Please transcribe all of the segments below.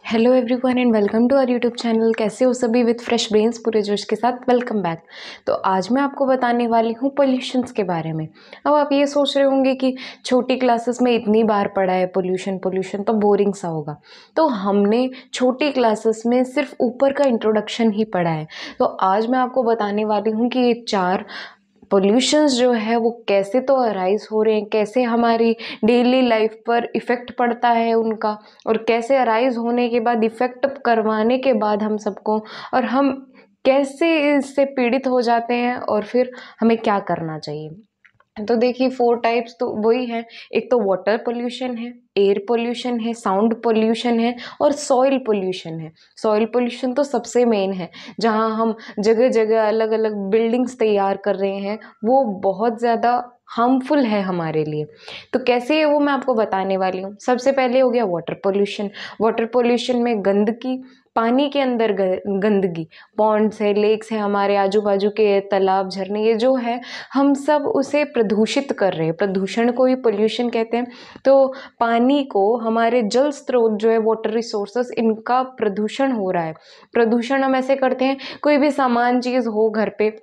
Hello everyone and welcome to our YouTube channel. कैसे हो सभी? विद फ्रेश ब्रेन्स पूरे जोश के साथ वेलकम बैक। तो आज मैं आपको बताने वाली हूँ पोल्यूशंस के बारे में। अब आप ये सोच रहे होंगे कि छोटी क्लासेस में इतनी बार पढ़ा है पोल्यूशन पोल्यूशन तो बोरिंग सा होगा। तो हमने छोटी क्लासेस में सिर्फ ऊपर का इंट्रोडक्शन ही पढ़ा है। तो आज मैं आपको बताने वाली हूँ कि ये 4 पोल्यूशंस जो है वो कैसे तो अराइज हो रहे हैं, कैसे हमारी डेली लाइफ पर इफ़ेक्ट पड़ता है उनका, और कैसे अराइज होने के बाद इफ़ेक्ट करवाने के बाद हम सबको, और हम कैसे इससे पीड़ित हो जाते हैं और फिर हमें क्या करना चाहिए। तो देखिए 4 टाइप्स तो वही है। एक तो वाटर पोल्यूशन है, एयर पोल्यूशन है, साउंड पोल्यूशन है और सॉइल पोल्यूशन है। सॉइल पोल्यूशन तो सबसे मेन है, जहाँ हम जगह जगह अलग अलग बिल्डिंग्स तैयार कर रहे हैं, वो बहुत ज़्यादा हार्मफुल है हमारे लिए। तो कैसे है वो मैं आपको बताने वाली हूँ। सबसे पहले हो गया वाटर पोल्यूशन। वाटर पोल्यूशन में गंदगी, पानी के अंदर गंदगी, पॉन्ड्स है, लेक्स है, हमारे आजू बाजू के तालाब, झरने, ये जो है हम सब उसे प्रदूषित कर रहे हैं। प्रदूषण को ही पोल्यूशन कहते हैं। तो पानी को, हमारे जल स्रोत जो है, वाटर रिसोर्सेस, इनका प्रदूषण हो रहा है। प्रदूषण हम ऐसे करते हैं, कोई भी सामान चीज़ हो घर पे,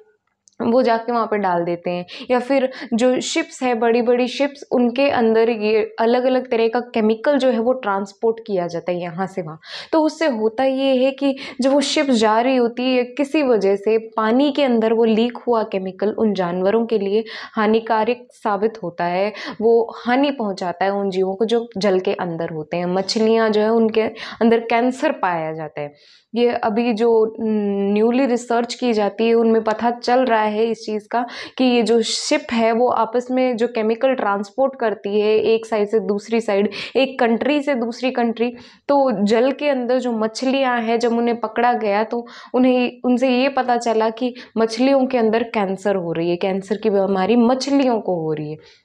वो जाके वहाँ पे डाल देते हैं। या फिर जो शिप्स है, बड़ी बड़ी शिप्स, उनके अंदर ये अलग अलग तरह का केमिकल जो है वो ट्रांसपोर्ट किया जाता है यहाँ से वहाँ। तो उससे होता ये है कि जब वो शिप जा रही होती है, किसी वजह से पानी के अंदर वो लीक हुआ केमिकल उन जानवरों के लिए हानिकारक साबित होता है। वो हानि पहुँचाता है उन जीवों को जो जल के अंदर होते हैं। मछलियाँ जो है, उनके अंदर कैंसर पाया जाता है। ये अभी जो न्यूली रिसर्च की जाती है, उनमें पता चल रहा है इस चीज़ का कि ये जो शिप है वो आपस में जो केमिकल ट्रांसपोर्ट करती है एक साइड से दूसरी साइड, एक कंट्री से दूसरी कंट्री, तो जल के अंदर जो मछलियां हैं, जब उन्हें पकड़ा गया तो उन्हें उनसे ये पता चला कि मछलियों के अंदर कैंसर हो रही है, कैंसर की बीमारी मछलियों को हो रही है।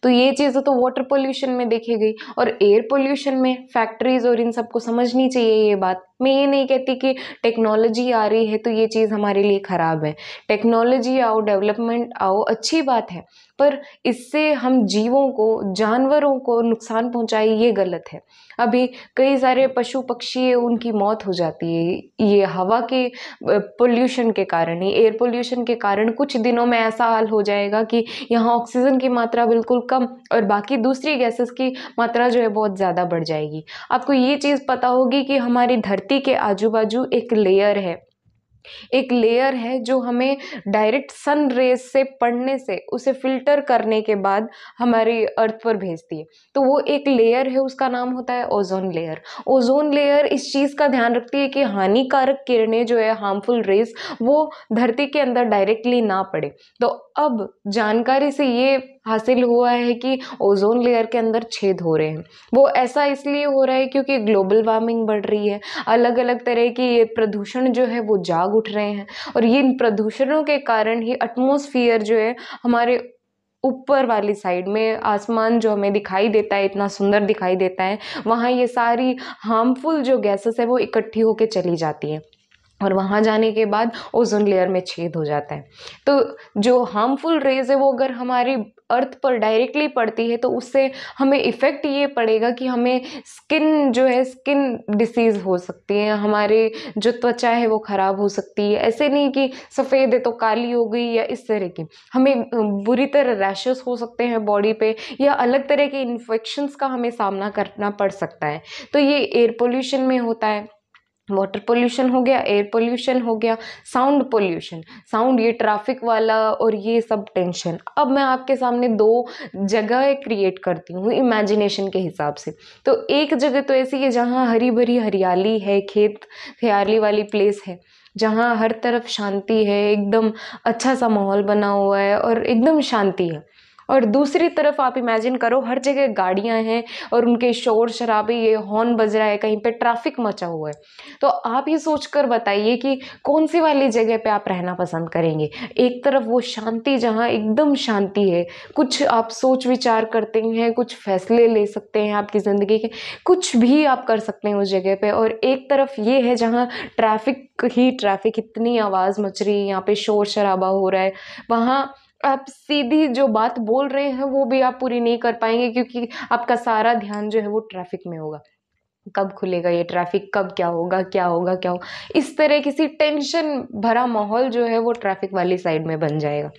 तो ये चीज़ें तो वाटर पोल्यूशन में देखी गई। और एयर पोल्यूशन में फैक्ट्रीज और इन सबको समझनी चाहिए ये बात। मैं ये नहीं कहती कि टेक्नोलॉजी आ रही है तो ये चीज़ हमारे लिए ख़राब है। टेक्नोलॉजी आओ, डेवलपमेंट आओ, अच्छी बात है, पर इससे हम जीवों को, जानवरों को नुकसान पहुंचाए, ये गलत है। अभी कई सारे पशु पक्षी है, उनकी मौत हो जाती है ये हवा के पोल्यूशन के कारण ही, एयर पोल्यूशन के कारण। कुछ दिनों में ऐसा हाल हो जाएगा कि यहाँ ऑक्सीजन की मात्रा बिल्कुल कम और बाकी दूसरी गैसेस की मात्रा जो है बहुत ज़्यादा बढ़ जाएगी। आपको ये चीज़ पता होगी कि हमारी धरती के आजू बाजू एक लेयर है, एक लेयर है जो हमें डायरेक्ट सन रेज से पड़ने से उसे फिल्टर करने के बाद हमारी अर्थ पर भेजती है। तो वो एक लेयर है, उसका नाम होता है ओजोन लेयर। ओजोन लेयर इस चीज़ का ध्यान रखती है कि हानिकारक किरणें जो है, हार्मफुल रेज, वो धरती के अंदर डायरेक्टली ना पड़े। तो अब जानकारी से ये हासिल हुआ है कि ओजोन लेयर के अंदर छेद हो रहे हैं। वो ऐसा इसलिए हो रहा है क्योंकि ग्लोबल वार्मिंग बढ़ रही है, अलग अलग तरह की ये प्रदूषण जो है वो जाग उठ रहे हैं, और ये इन प्रदूषणों के कारण ही एटमॉस्फेयर जो है, हमारे ऊपर वाली साइड में आसमान जो हमें दिखाई देता है, इतना सुंदर दिखाई देता है, वहाँ ये सारी हार्मफुल जो गैसेस है वो इकट्ठी होके चली जाती हैं, और वहाँ जाने के बाद ओजोन लेयर में छेद हो जाता है। तो जो हार्मफुल रेज है वो अगर हमारी अर्थ पर डायरेक्टली पड़ती है तो उससे हमें इफ़ेक्ट ये पड़ेगा कि हमें स्किन जो है, स्किन डिसीज़ हो सकती है, हमारे जो त्वचा है वो ख़राब हो सकती है। ऐसे नहीं कि सफ़ेद है तो काली हो गई या इस तरह की, हमें बुरी तरह रैशेस हो सकते हैं बॉडी पे, या अलग तरह के इन्फेक्शंस का हमें सामना करना पड़ सकता है। तो ये एयर पोल्यूशन में होता है। वाटर पोल्यूशन हो गया, एयर पोल्यूशन हो गया, साउंड पोल्यूशन, साउंड, ये ट्रैफिक वाला और ये सब टेंशन। अब मैं आपके सामने 2 जगह क्रिएट करती हूँ इमेजिनेशन के हिसाब से। तो एक जगह तो ऐसी है जहाँ हरी भरी हरियाली है, खेत हरियाली वाली प्लेस है, जहाँ हर तरफ शांति है, एकदम अच्छा सा माहौल बना हुआ है और एकदम शांति है। और दूसरी तरफ आप इमेजिन करो, हर जगह गाड़ियां हैं और उनके शोर शराबे, ये हॉर्न बज रहा है, कहीं पे ट्रैफिक मचा हुआ है। तो आप ये सोचकर बताइए कि कौन सी वाली जगह पे आप रहना पसंद करेंगे। एक तरफ वो शांति जहाँ एकदम शांति है, कुछ आप सोच विचार करते हैं, कुछ फैसले ले सकते हैं आपकी ज़िंदगी के, कुछ भी आप कर सकते हैं उस जगह पे। और एक तरफ ये है जहाँ ट्रैफिक ही ट्रैफिक, इतनी आवाज़ मच रही है, यहाँ पे शोर शराबा हो रहा है, वहाँ आप सीधी जो बात बोल रहे हैं वो भी आप पूरी नहीं कर पाएंगे क्योंकि आपका सारा ध्यान जो है वो ट्रैफिक में होगा। कब खुलेगा ये ट्रैफिक, कब क्या होगा क्या होगा क्या होगा, इस तरह किसी टेंशन भरा माहौल जो है वो ट्रैफिक वाली साइड में बन जाएगा।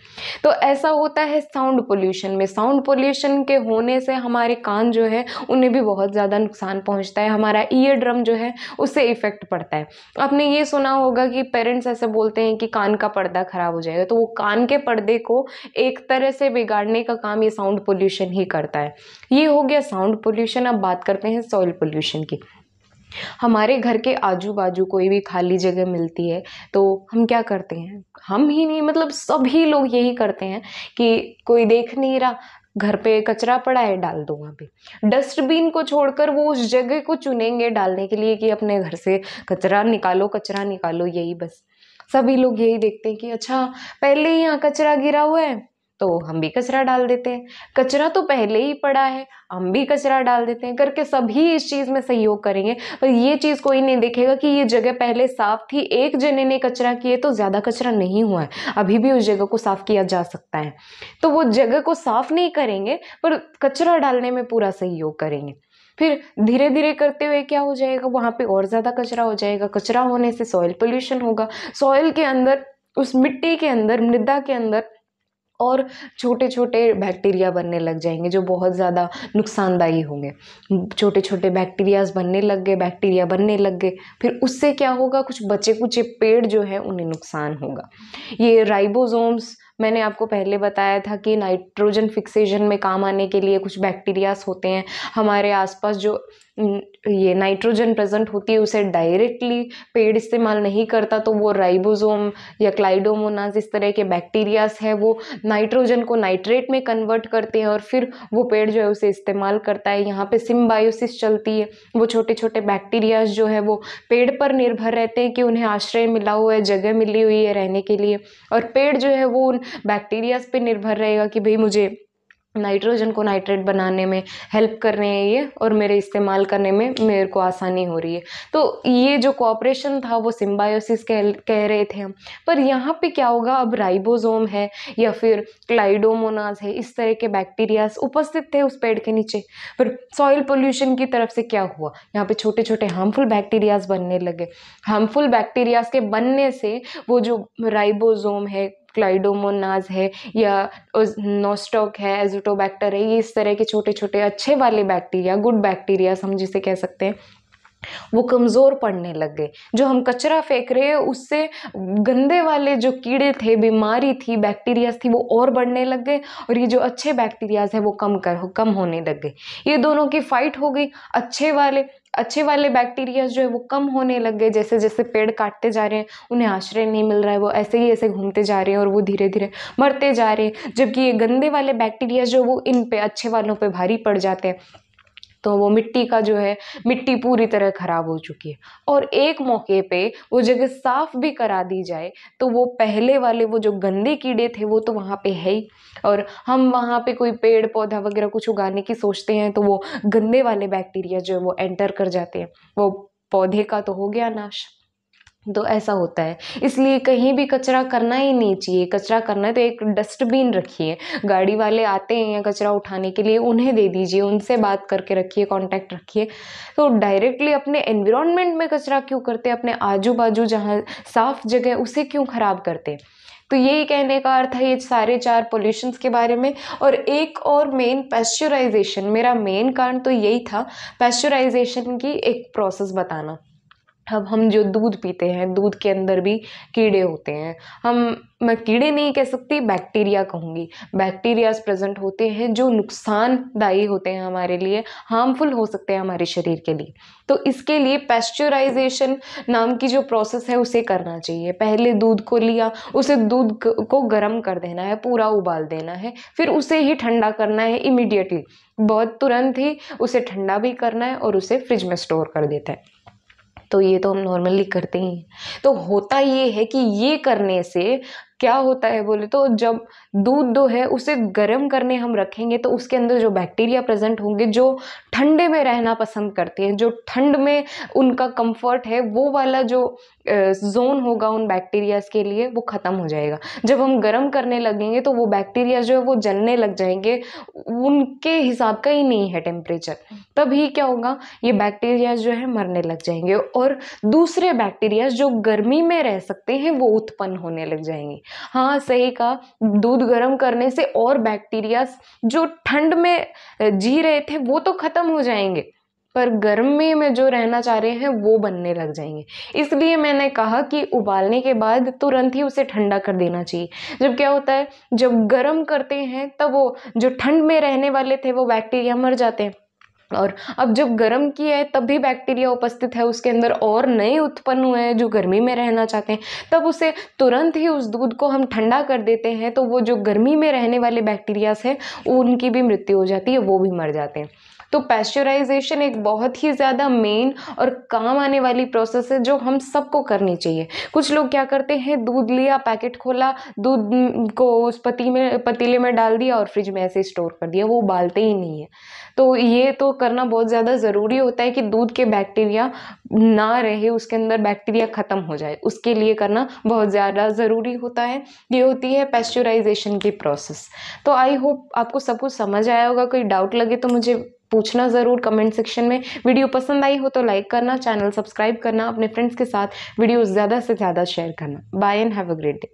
तो ऐसा होता है साउंड पोल्यूशन में। साउंड पोल्यूशन के होने से हमारे कान जो है उन्हें भी बहुत ज़्यादा नुकसान पहुंचता है, हमारा ईयर ड्रम जो है उससे इफेक्ट पड़ता है। आपने ये सुना होगा कि पेरेंट्स ऐसे बोलते हैं कि कान का पर्दा खराब हो जाएगा, तो वो कान के पर्दे को एक तरह से बिगाड़ने का काम ये साउंड पोल्यूशन ही करता है। ये हो गया साउंड पोल्यूशन। अब बात करते हैं सॉइल पोल्यूशन की। हमारे घर के आजू बाजू कोई भी खाली जगह मिलती है तो हम क्या करते हैं, हम ही नहीं मतलब सभी लोग यही करते हैं कि कोई देख नहीं रहा, घर पे कचरा पड़ा है डाल दो वहाँ पे। डस्टबिन को छोड़कर वो उस जगह को चुनेंगे डालने के लिए कि अपने घर से कचरा निकालो, यही बस। सभी लोग यही देखते हैं कि अच्छा पहले ही यहाँ कचरा गिरा हुआ है तो हम भी कचरा डाल देते हैं, कचरा तो पहले ही पड़ा है हम भी कचरा डाल देते हैं, करके सभी इस चीज में सहयोग करेंगे। पर ये चीज कोई नहीं देखेगा कि ये जगह पहले साफ थी, एक जने ने कचरा किए तो ज्यादा कचरा नहीं हुआ है, अभी भी उस जगह को साफ किया जा सकता है। तो वो जगह को साफ नहीं करेंगे पर कचरा डालने में पूरा सहयोग करेंगे। फिर धीरे धीरे करते हुए क्या हो जाएगा, वहां पे और ज्यादा कचरा हो जाएगा। कचरा होने से सॉइल पोल्यूशन होगा। सॉइल के अंदर, उस मिट्टी के अंदर, मृदा के अंदर और छोटे छोटे बैक्टीरिया बनने लग जाएंगे जो बहुत ज़्यादा नुकसानदायी होंगे। छोटे छोटे बैक्टीरियाज बनने लग गए, बैक्टीरिया बनने लग गए, फिर उससे क्या होगा, कुछ बचे कुचे पेड़ जो है उन्हें नुकसान होगा। ये राइबोसोम्स मैंने आपको पहले बताया था कि नाइट्रोजन फिक्सेशन में काम आने के लिए कुछ बैक्टीरियाज होते हैं। हमारे आसपास जो ये नाइट्रोजन प्रेजेंट होती है उसे डायरेक्टली पेड़ इस्तेमाल नहीं करता, तो वो राइबोसोम या क्लाइडोमोनास इस तरह के बैक्टीरियाज है वो नाइट्रोजन को नाइट्रेट में कन्वर्ट करते हैं और फिर वो पेड़ जो है उसे इस्तेमाल करता है। यहाँ पे सिम्बायोसिस चलती है। वो छोटे छोटे बैक्टीरियाज जो है वो पेड़ पर निर्भर रहते हैं कि उन्हें आश्रय मिला हुआ है, जगह मिली हुई है रहने के लिए, और पेड़ जो है वो उन बैक्टीरियाज पे निर्भर रहेगा कि भाई मुझे नाइट्रोजन को नाइट्रेट बनाने में हेल्प कर रहे हैं ये, और मेरे इस्तेमाल करने में मेरे को आसानी हो रही है। तो ये जो कोऑपरेशन था वो सिम्बायोसिस कह रहे थे हम। पर यहाँ पे क्या होगा, अब राइबोसोम है या फिर क्लाइडोमोनास है, इस तरह के बैक्टीरियाज उपस्थित थे उस पेड़ के नीचे। पर सॉइल पोल्यूशन की तरफ से क्या हुआ, यहाँ पे छोटे छोटे हार्मफुल बैक्टीरियाज बनने लगे। हार्मफुल बैक्टीरियाज के बनने से वो जो राइबोसोम है, क्लाइडोमोनास है या नोस्टॉक है, एजोटोबैक्टर है, ये इस तरह के छोटे छोटे अच्छे वाले बैक्टीरिया, गुड बैक्टीरिया हम जिसे कह सकते हैं, वो कमजोर पड़ने लग गए। जो हम कचरा फेंक रहे हैं उससे गंदे वाले जो कीड़े थे, बीमारी थी, बैक्टीरिया थी, वो और बढ़ने लग गए, और ये जो अच्छे बैक्टीरियाज है वो कम होने लग गए। ये दोनों की फाइट हो गई। अच्छे वाले बैक्टीरिया जो है वो कम होने लग गए। जैसे जैसे पेड़ काटते जा रहे हैं उन्हें आश्रय नहीं मिल रहा है, वो ऐसे ही ऐसे घूमते जा रहे हैं और वो धीरे धीरे मरते जा रहे हैं। जबकि ये गंदे वाले बैक्टीरिया जो वो इन पे, अच्छे वालों पे भारी पड़ जाते हैं, तो वो मिट्टी का जो है, मिट्टी पूरी तरह खराब हो चुकी है। और एक मौके पे वो जगह साफ भी करा दी जाए तो वो पहले वाले वो जो गंदे कीड़े थे वो तो वहाँ पे है ही, और हम वहाँ पे कोई पेड़ पौधा वगैरह कुछ उगाने की सोचते हैं तो वो गंदे वाले बैक्टीरिया जो है वो एंटर कर जाते हैं, वो पौधे का तो हो गया नाश। तो ऐसा होता है। इसलिए कहीं भी कचरा करना ही नहीं चाहिए। कचरा करना है तो एक डस्टबिन रखिए, गाड़ी वाले आते हैं कचरा उठाने के लिए उन्हें दे दीजिए, उनसे बात करके रखिए, कांटेक्ट रखिए। तो डायरेक्टली अपने एनवायरनमेंट में कचरा क्यों करते हैं, अपने आजू बाजू जहाँ साफ जगह है उसे क्यों खराब करते हैं। तो यही कहने का अर्थ है ये सारे 4 पोल्यूशंस के बारे में। और एक और मेन, पैस्चराइजेशन, मेरा मेन कारण तो यही था, पैस्चराइजेशन की एक प्रोसेस बताना। अब हम जो दूध पीते हैं, दूध के अंदर भी कीड़े होते हैं। मैं कीड़े नहीं कह सकती, बैक्टीरिया कहूँगी। बैक्टीरियाज प्रेजेंट होते हैं जो नुकसानदायी होते हैं हमारे लिए, हार्मफुल हो सकते हैं हमारे शरीर के लिए। तो इसके लिए पैस्चराइजेशन नाम की जो प्रोसेस है उसे करना चाहिए। पहले दूध को लिया, उसे दूध को गर्म कर देना है, पूरा उबाल देना है, फिर उसे ही ठंडा करना है इमीडिएटली, बहुत तुरंत ही उसे ठंडा भी करना है और उसे फ्रिज में स्टोर कर देता है। तो ये तो हम नॉर्मली करते ही हैं। तो होता ये है कि ये करने से क्या होता है बोले तो जब दूध जो है उसे गर्म करने हम रखेंगे तो उसके अंदर जो बैक्टीरिया प्रेजेंट होंगे, जो ठंडे में रहना पसंद करते हैं, जो ठंड में उनका कंफर्ट है, वो वाला जो जोन होगा उन बैक्टीरियाज के लिए, वो खत्म हो जाएगा। जब हम गर्म करने लगेंगे तो वो बैक्टीरिया जो है वो जलने लग जाएंगे, उनके हिसाब का ही नहीं है टेम्परेचर। तभी क्या होगा, ये बैक्टीरिया जो है मरने लग जाएंगे और दूसरे बैक्टीरिया जो गर्मी में रह सकते हैं वो उत्पन्न होने लग जाएंगे। हाँ, सही कहा, दूध गर्म करने से और बैक्टीरिया जो ठंड में जी रहे थे वो तो खत्म हो जाएंगे, पर गर्मी में जो रहना चाह रहे हैं वो बनने लग जाएंगे। इसलिए मैंने कहा कि उबालने के बाद तुरंत ही उसे ठंडा कर देना चाहिए। जब क्या होता है, जब गर्म करते हैं तब वो जो ठंड में रहने वाले थे वो बैक्टीरिया मर जाते हैं, और अब जब गर्म किया है तब भी बैक्टीरिया उपस्थित है उसके अंदर और नए उत्पन्न हुए हैं जो गर्मी में रहना चाहते हैं, तब उसे तुरंत ही उस दूध को हम ठंडा कर देते हैं तो वो जो गर्मी में रहने वाले बैक्टीरियाज हैं उनकी भी मृत्यु हो जाती है, वो भी मर जाते हैं। तो पैस्चराइजेशन एक बहुत ही ज़्यादा मेन और काम आने वाली प्रोसेस है जो हम सबको करनी चाहिए। कुछ लोग क्या करते हैं, दूध लिया, पैकेट खोला, दूध को उस पतीले में डाल दिया और फ्रिज में ऐसे स्टोर कर दिया, वो उबालते ही नहीं है। तो ये तो करना बहुत ज़्यादा ज़रूरी होता है कि दूध के बैक्टीरिया ना रहे, उसके अंदर बैक्टीरिया ख़त्म हो जाए, उसके लिए करना बहुत ज़्यादा ज़रूरी होता है। ये होती है पैस्चराइजेशन की प्रोसेस। तो आई होप आपको सब कुछ समझ आया होगा। कोई डाउट लगे तो मुझे पूछना ज़रूर कमेंट सेक्शन में। वीडियो पसंद आई हो तो लाइक करना, चैनल सब्सक्राइब करना, अपने फ्रेंड्स के साथ वीडियो ज़्यादा से ज़्यादा शेयर करना। Bye and have a great day.